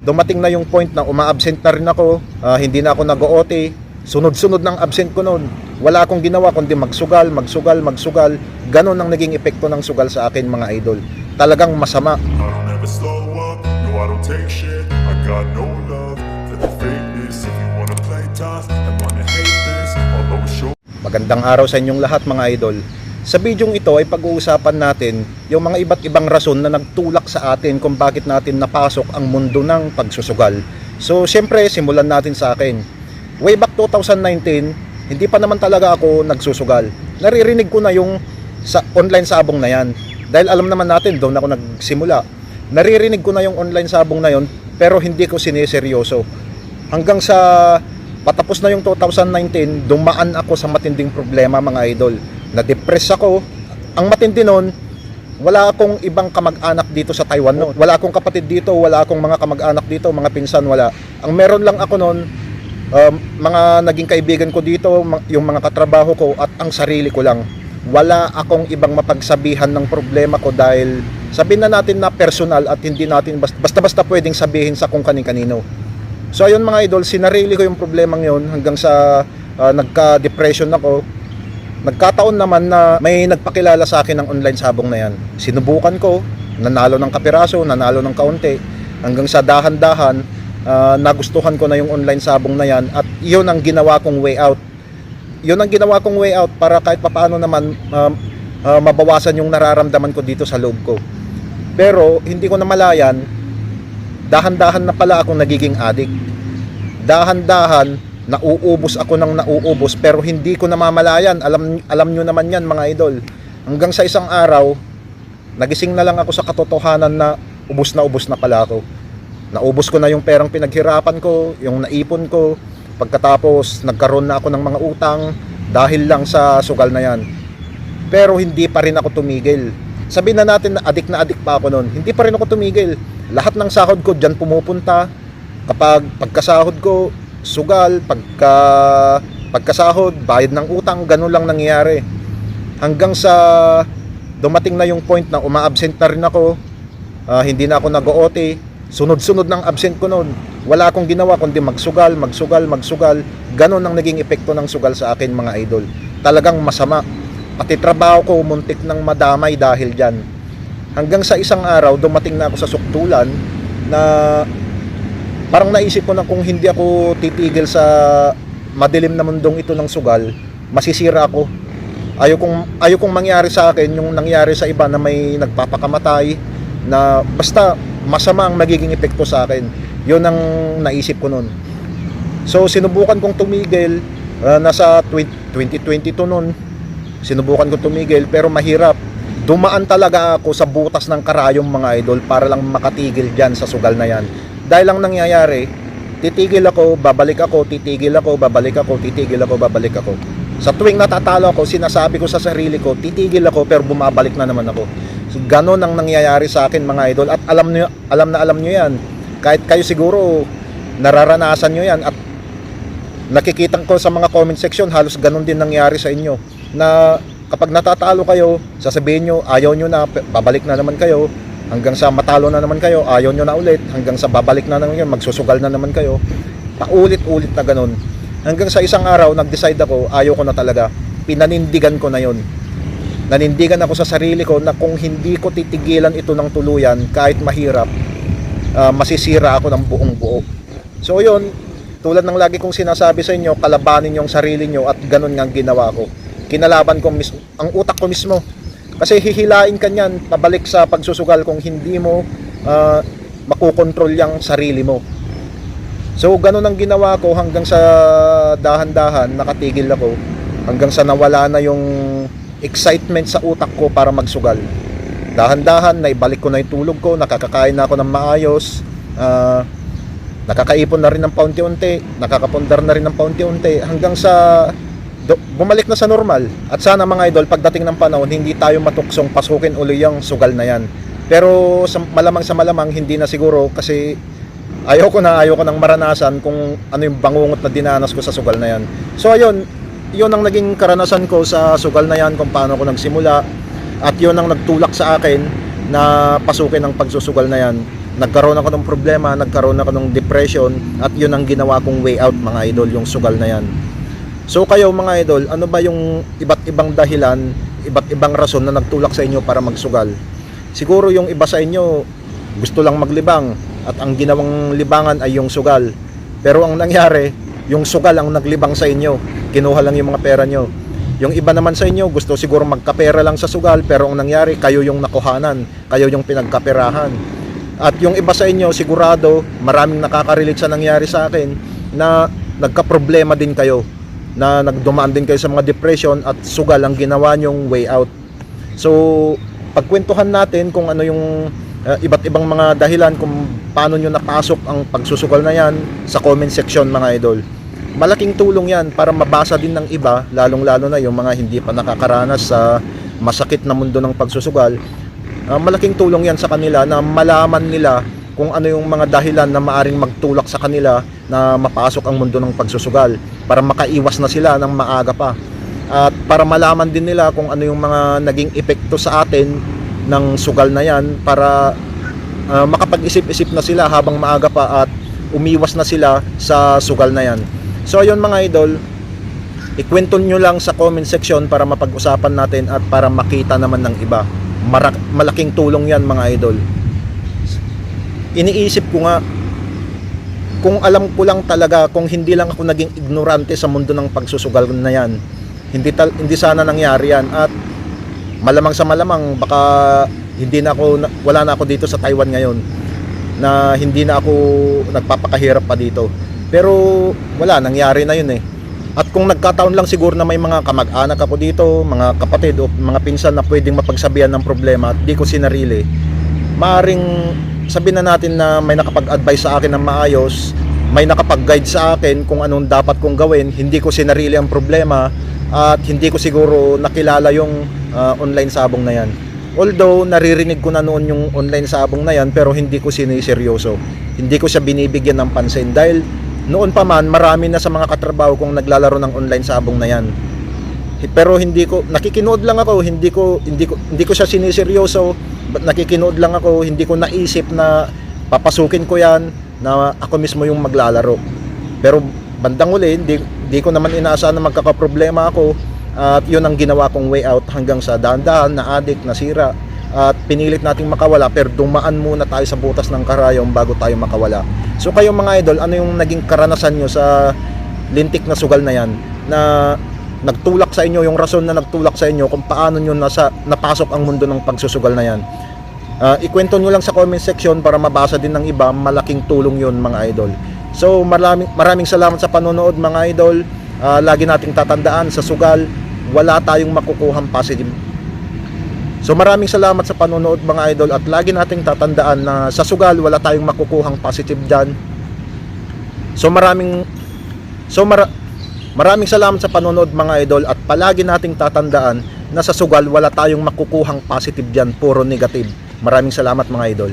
dumating na yung point na uma-absent na rin ako, hindi na ako nag-OT. Sunod-sunod ng absent ko noon. Wala akong ginawa kundi magsugal. Ganon ang naging epekto ng sugal sa akin, mga idol. Talagang masama. I don't ever slow up, no I don't take shit. I got no love for the fakeness. If you wanna play tough and wanna hate this, I'll always show. Magandang araw sa inyong lahat, mga idol. Sa bidyong ito ay pag-uusapan natin yung mga iba't ibang rason na nagtulak sa atin kung bakit natin napasok ang mundo ng pagsusugal. So, syempre, simulan natin sa akin. Way back 2019, hindi pa naman talaga ako nagsusugal. Naririnig ko na yung online sabong na yan. Dahil alam naman natin, doon ako nagsimula. Naririnig ko na yung online sabong na yon, pero hindi ko sineseryoso. Hanggang sa patapos na yung 2019, dumaan ako sa matinding problema, mga idol. Na-depress ako. Ang matindi nun, wala akong ibang kamag-anak dito sa Taiwan noon. Wala akong kapatid dito, wala akong mga kamag-anak dito, mga pinsan, wala. Ang meron lang ako noon, mga naging kaibigan ko dito, yung mga katrabaho ko at ang sarili ko lang. Wala akong ibang mapagsabihan ng problema ko dahil sabihin na natin na personal at hindi natin basta-basta pwedeng sabihin sa kung kanin-kanino. So ayun, mga idol, sinarili ko yung problemang yon hanggang sa nagka-depression ako. Nagkataon naman na may nagpakilala sa akin ng online sabong na yan. Sinubukan ko, nanalo ng kapiraso, nanalo ng kaunti, hanggang sa dahan-dahan nagustuhan ko na yung online sabong na yan at yun ang ginawa kong way out. Yun ang ginawa kong way out para kahit papaano naman mabawasan yung nararamdaman ko dito sa loob ko. Pero hindi ko namalayan, dahan-dahan na pala akong nagiging addict. Dahan-dahan nauubos ako ng nauubos pero hindi ko namamalayan. Alam nyo naman yan, mga idol. Hanggang sa isang araw, nagising na lang ako sa katotohanan na ubos na pala ako. Naubos ko na yung perang pinaghirapan ko, yung naipon ko. Pagkatapos nagkaroon na ako ng mga utang dahil lang sa sugal na yan. Pero hindi pa rin ako tumigil. Sabihin na natin na addict pa ako noon. Hindi pa rin ako tumigil. Lahat ng sahod ko dyan pumupunta. Pagkasahod ko, sugal. Pagkasahod, bayad ng utang. Ganun lang nangyayari. Hanggang sa dumating na yung point na uma-absent na rin ako. Hindi na ako nag-OT. Sunod-sunod ng absent ko noon. Wala akong ginawa kundi magsugal. Ganon ang naging epekto ng sugal sa akin, mga idol. Talagang masama. Pati trabaho ko muntik ng madamay dahil dyan. Hanggang sa isang araw, dumating na ako sa suktulan na parang naisip ko na kung hindi ako titigil sa madilim na mundong ito ng sugal, masisira ako. Ayaw kong mangyari sa akin yung nangyari sa iba na may nagpapakamatay, na basta masama ang magiging epekto sa akin. Yun ang naisip ko nun. So sinubukan kong tumigil, nasa 2022 nun. Sinubukan kong tumigil pero mahirap. Dumaan talaga ako sa butas ng karayom, mga idol, para lang makatigil dyan sa sugal na yan. Dahil lang nangyayari, titigil ako, babalik ako, titigil ako, babalik ako, titigil ako, babalik ako. Sa tuwing natatalo ako, sinasabi ko sa sarili ko, titigil ako pero bumabalik na naman ako. So, ganon ang nangyayari sa akin, mga idol, at alam nyo yan. Kahit kayo siguro nararanasan nyo yan at nakikita ko sa mga comment section, halos ganon din nangyari sa inyo, na kapag natatalo kayo, sasabihin nyo, ayaw nyo na, babalik na naman kayo, hanggang sa matalo na naman kayo, ayaw nyo na ulit, hanggang sa babalik na naman kayo, magsusugal na naman kayo, paulit-ulit na ganon. Hanggang sa isang araw, nag-decide ako, ayaw ko na talaga, pinanindigan ko na yon. Nanindigan ako sa sarili ko na kung hindi ko titigilan ito ng tuluyan, kahit mahirap, masisira ako ng buong buo. So yun, tulad ng lagi kong sinasabi sa inyo, kalabanin yung sarili nyo at ganun nga ginawa ko. Kinalaban ko mismo, ang utak ko mismo. Kasi hihilain ka niyan, pabalik sa pagsusugal kung hindi mo makukontrol yung sarili mo. So ganun ang ginawa ko hanggang sa dahan-dahan nakatigil ako. Hanggang sa nawala na yung excitement sa utak ko para magsugal. Dahan-dahan, naibalik ko na yung tulog ko, nakakakain na ako ng maayos, nakakaipon na rin ng paunti-unti, nakakapundar na rin ng paunti-unti, hanggang sa bumalik na sa normal. At sana, mga idol, pagdating ng panahon, hindi tayo matuksong pasukin uli yung sugal na yan. Pero malamang sa malamang, hindi na siguro, kasi ayaw ko nang maranasan kung ano yung bangungot na dinanas ko sa sugal na yan. So ayun, yun ang naging karanasan ko sa sugal na yan, kung paano ko nagsimula, at yun ang nagtulak sa akin na pasukin ang pagsusugal na yan. nagkaroon ako ng problema, nagkaroon ako ng depression, at yun ang ginawa kong way out mga idol, yung sugal na yan. So kayo mga idol, ano ba yung iba't ibang dahilan, iba't ibang rason na nagtulak sa inyo para magsugal? Siguro yung iba sa inyo gusto lang maglibang at ang ginawang libangan ay yung sugal. Pero ang nangyari, yung sugal ang naglibang sa inyo, kinuha lang yung mga pera nyo. Yung iba naman sa inyo gusto siguro magkapera lang sa sugal, pero ang nangyari, kayo yung nakuhanan, kayo yung pinagkaperahan. At yung iba sa inyo sigurado, maraming nakaka-relate sa nangyari sa akin, na nagka-problema din kayo, na nagdumaan din kayo sa mga depression at sugal ang ginawa nyong way out. So pagkwentuhan natin kung ano yung iba't ibang mga dahilan kung paano nyo napasok ang pagsusugal na yan sa comment section mga idol. Malaking tulong yan para mabasa din ng iba, lalong lalo na yung mga hindi pa nakakaranas sa masakit na mundo ng pagsusugal. Malaking tulong yan sa kanila na malaman nila kung ano yung mga dahilan na maaring magtulak sa kanila na mapasok ang mundo ng pagsusugal, para makaiwas na sila ng maaga pa, at para malaman din nila kung ano yung mga naging epekto sa atin ng sugal na yan, para makapag-isip-isip na sila habang maaga pa at umiwas na sila sa sugal na yan. So ayun mga idol, ikwento nyo lang sa comment section para mapag-usapan natin at para makita naman ng iba. Malaking tulong yan mga idol. Iniisip ko nga, kung alam ko lang talaga, kung hindi lang ako naging ignorante sa mundo ng pagsusugal na yan, hindi sana nangyari yan. At malamang sa malamang baka wala na ako dito sa Taiwan ngayon, na hindi na ako nagpapakahirap pa dito. Pero wala, nangyari na yun eh. At kung nagkataon lang siguro na may mga kamag-anak ako dito, mga kapatid o mga pinsan na pwedeng mapagsabihan ng problema at di ko sinarili, maaring sabihin na natin na may nakapag-advise sa akin ng maayos, may nakapag-guide sa akin kung anong dapat kong gawin, hindi ko sinarili ang problema at hindi ko siguro nakilala yung online sabong na yan. Although naririnig ko na noon yung online sabong na yan, pero hindi ko siniseryoso, hindi ko siya binibigyan ng pansin, dahil noon pa man marami na sa mga katrabaho kong naglalaro ng online sabong na yan. Pero nakikinood lang ako, hindi ko siya siniseryoso, nakikinood lang ako, hindi ko naisip na papasukin ko yan, na ako mismo yung maglalaro. Pero bandang uli, hindi ko naman inaasahan na magkakaproblema ako, at yun ang ginawa kong way out, hanggang sa dahan-dahan na addict, nasira, at pinilit nating makawala, pero dumaan muna tayo sa butas ng karayom bago tayo makawala. So kayo mga idol, ano yung naging karanasan nyo sa lintik na sugal na yan, na nagtulak sa inyo, yung rason na nagtulak sa inyo kung paano nyo napasok ang mundo ng pagsusugal na yan? Ikwento nyo lang sa comment section para mabasa din ng iba. Malaking tulong yun mga idol. So maraming salamat sa panonood mga idol. Lagi nating tatandaan, sa sugal wala tayong makukuhang positive. So maraming salamat sa panonood mga idol, at lagi nating tatandaan na sa sugal wala tayong makukuhang positive dyan. So maraming salamat sa panonood mga idol, at palagi nating tatandaan na sa sugal wala tayong makukuhang positive dyan, puro negative. Maraming salamat mga idol.